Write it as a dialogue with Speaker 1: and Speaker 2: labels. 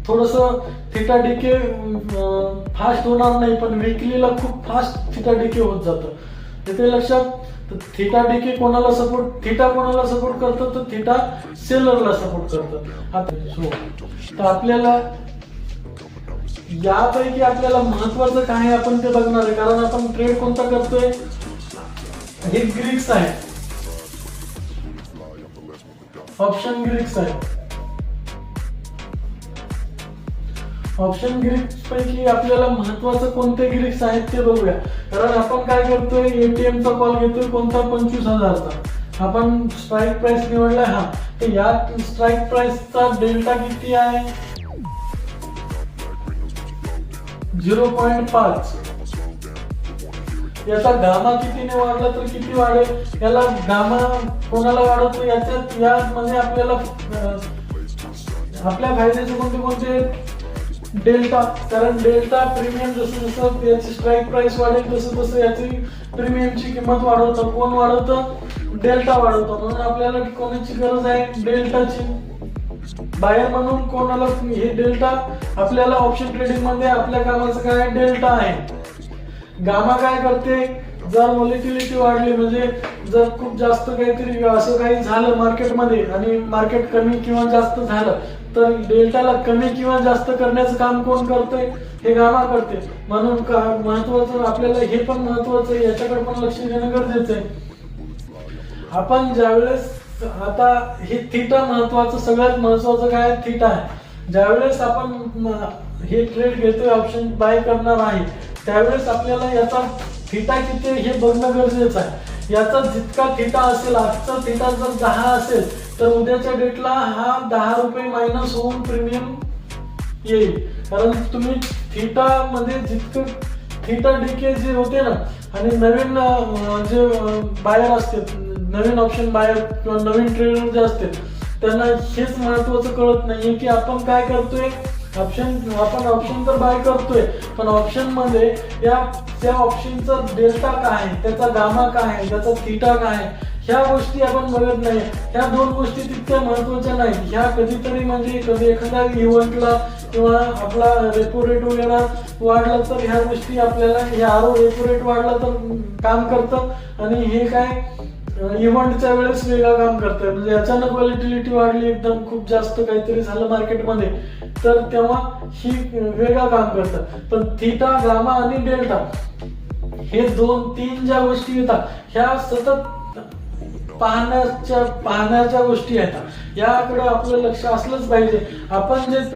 Speaker 1: थोडस theta decay fast होणार नाही, पण विकलीला खूप फास्ट थिटा डिके होत जातं. तिथे लक्षात, थिटा डिके कोणाला सपोर्ट, थिटा कोणाला सपोर्ट करतं, तर थिटा सेलरला सपोर्ट करतं. तर आपल्याला यापैकी आपल्याला महत्वाचं काय आहे आपण ते बघणार आहे, कारण आपण ट्रेड कोणता करतोय, हे ग्रीक्स आहे, ऑप्शन ग्रीक्स आहे. ऑप्शन ग्रीक्स पैकी आपल्याला महत्वाचं कोणते ग्रीक्स आहेत ते बघूया. कारण आपण काय करतोय, एटीएम चा कॉल घेतोय कोणता, 25,000चा. आपण स्ट्राईक प्राइस निवडलाय हा, तर या स्ट्राईक प्राइसचा डेल्टा किती आहे, 0.5. याचा गामा कितीने वाढला तर किती वाढेल, याला गामा कोणाला वाढवतो, याच्यात यामध्ये आपल्याला आपल्या फायद्याचे कोणते कोणते, डेल्टा. कारण डेल्टा प्रीमियम जसं जसं याची स्ट्राईक प्राइस वाढेल तसं तसं याची प्रीमियमची किंमत वाढवतं. कोण वाढवतं, डेल्टा वाढवतं. म्हणून आपल्याला कोणाची गरज आहे, डेल्टाची. बायर म्हणून कोणाला हे डेल्टा, आपल्याला ऑप्शन ट्रेडिंग मध्ये आपल्या कामाचं काय, डेल्टा आहे. गामा काय करते, जर व्हॉलेटिलिटी वाढली, म्हणजे जर खूप जास्त काहीतरी असं काही झालं मार्केटमध्ये आणि मार्केट कमी किंवा जास्त झालं, तर डेल्टाला कमी किंवा जास्त करण्याचं काम कोण करतंय, हे गामा करते. म्हणून महत्वाचं आपल्याला हे पण महत्वाचं आहे, याच्याकडे पण लक्ष देणं गरजेचं आहे. आपण ज्यावेळेस आता हे थिटा महत्वाचं, सगळ्यात महत्वाचं काय, थिटा आहे. ज्यावेळेस आपण हे ट्रेड घेतोय, ऑप्शन बाय करणार आहे, त्यावेळेस आपल्याला याचा थिटा किती हे बघणं गरजेचं आहे. याचा जितका थिटा असेल, आजचा थिटा जर 10 असेल, तर उद्याच्या डेटला हा 10 रुपये मायनस होऊन प्रीमियम येईल. कारण तुम्ही थिटा मध्ये जितकं थिटा डीके जे होते ना, आणि नवीन जे बायर असते, नवीन ऑप्शन बायर किंवा नवीन ट्रेडर जे असते, त्यांना हेच महत्वाचं कळत नाहीये की आपण काय करतोय. आपण ऑप्शन तर बाय करतोय, पण ऑप्शन मध्ये त्या ऑप्शनचा डेल्टा काय आहे, त्याचा गामा काय आहे, त्याचा थिटा काय आहे, ह्या गोष्टी आपण बघत नाही. ह्या दोन गोष्टी तितक्या महत्वाच्या नाहीत. ह्या कधीतरी म्हणजे कधी एखाद्या इव्हेंटला किंवा आपला रेपो रेट वगैरे वाढला तर ह्या गोष्टी आपल्याला, रेपो रेट वाढला तर काम करतं, आणि हे काय इव्हेंटच्या वेळेस वेगळं काम करतंय. म्हणजे अचानक व्हॉलेटिलिटी वाढली, एकदम खूप जास्त काहीतरी झालं मार्केटमध्ये, तर तेव्हा ही वेगळं काम करतं. पण थिटा, गामा आणि डेल्टा हे 2-3 ज्या गोष्टी येतात, ह्या सतत पाहण्याच्या गोष्टी आहेत. याकडे आपलं लक्ष असलंच पाहिजे. आपण जे